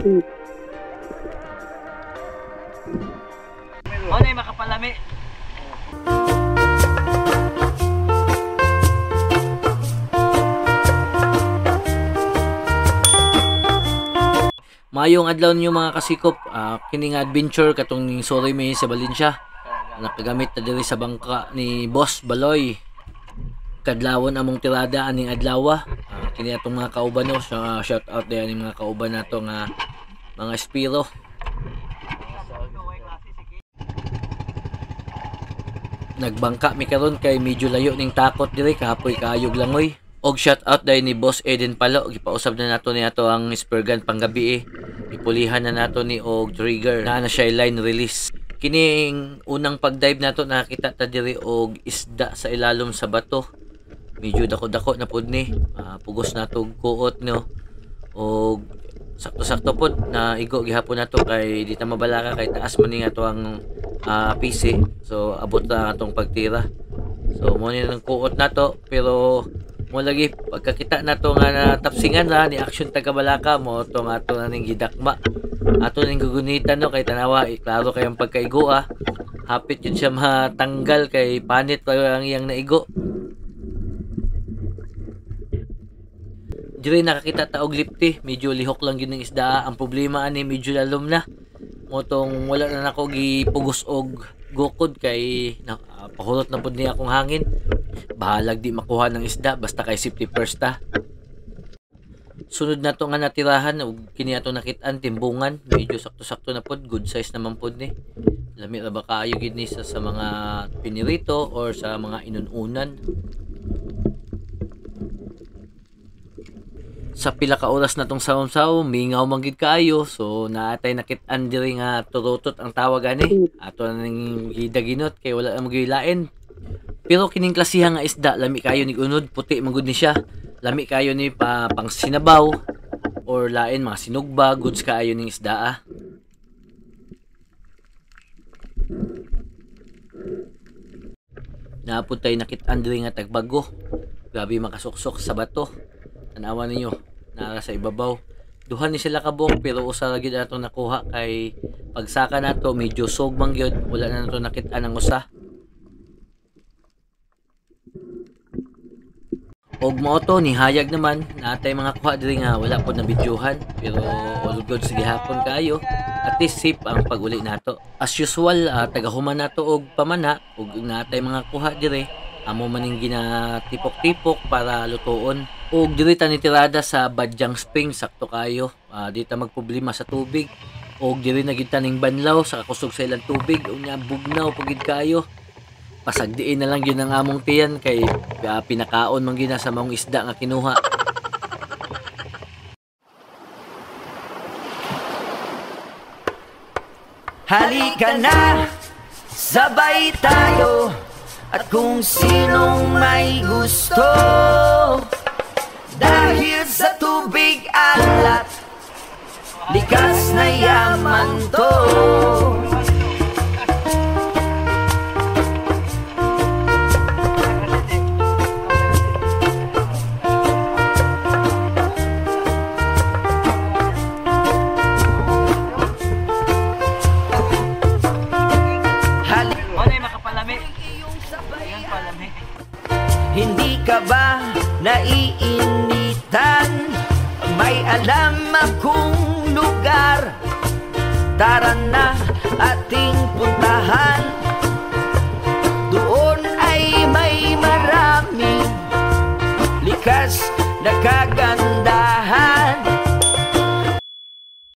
O na makapalami. Mayong adlaw ninyo mga kasikop, kining adventure katong ning Sorry May sa Valencia. Nakagamit na diri sa bangka ni Boss Baloy. Kadlawon among tirada aning adlaw. Kini atong mga kauban no, shout out din aning mga kauban nato nga mga espiro. Nagbangka mi karon kay medyo layo ning takot diri kapoy kaayog langoy. Og shout out dahil ni Boss Eden Palo, gipausab na nato ni ato ang spear gun panggabi ipulihan na nato ni og trigger na siya line release. Kining unang pagdive nato nakita ta diri og isda sa ilalom sa bato. Medyo dako-dako na pud ni. Pugos nato og kuot no. Og sakto-sakto pud na igo gihapon nato kay di ta mabalaka kay taas man ni ato ang PC. So abot na atong pagtira. So mo ni nang kuot nato pero mo lagi pagkakita nato nga natapsingan na ni action taga Balaka mo to nga ato ning gidakma ato ning gugunitan no kay tanawa klaro kay ang pagkaigo hapit yun siya matanggal kay panit pa ang iyang naigo. Diri nakakita ta og lipti, medyo lihok lang yun ng isda. Ang problema ani medyo lalom na mo tong wala na nako gipugos og gukod kay pahulot na pud niya akong hangin. Bahalag di makuha ng isda basta kay safety first ta. Sunod na to nga natirahan ug kini ato nakit-an timbungan, medyo sakto-sakto na pod, good size naman pod ni. Lami ra ba kaayo gid ni sa mga pinirito or sa mga inununan. Sa pila ka oras na tong saw-saw, mingaw man gid kaayo, so naatay nakit-an diri nga turutot ang tawag ani. Ato ning gidaginot kay wala na magilain. Pero kining klasihan nga isda, lami kayo ni unod, puti magud ni siya. Lami kayo ni pang sinabaw or lain mga sinugba, goods kaayo ning isda. Naapod tayo nakit-an diri nga tagbago. Grabe makasuksok sa bato. Tanawan ninyo, nara sa ibabaw. Duha ni sila kabok pero usa ra gyud ato nakuha kay pagsaka nato medyo sugmang gyud, wala na nato nakit-an ang usa. Og mo to ni hayag naman natay mga kuha diri nga wala pod na bidyuhan pero all good sige hapon kayo at least safe ang pag-uli nato. As usual tagahuman nato og pamana og natay mga kuha diri amo maning ginatipok-tipok para lutuon. Og diri ta nitirada sa Badyang Spring sakto kayo. Di ta magproblema sa tubig. Og diri na gid taning banlaw sa kusog sa ilang tubig unya bugnaw pugid kayo. Pasagdiin na lang yun ang among tiyan kay pinakaon man gina sa mga isda nga kinuha. Halika na, sabay tayo at kung sinong may gusto. Dahil sa tubig alat, likas na yaman to. Hindi ka ba naiinitan? May alam akong lugar. Tara na ating puntahan. Doon ay may maraming likas na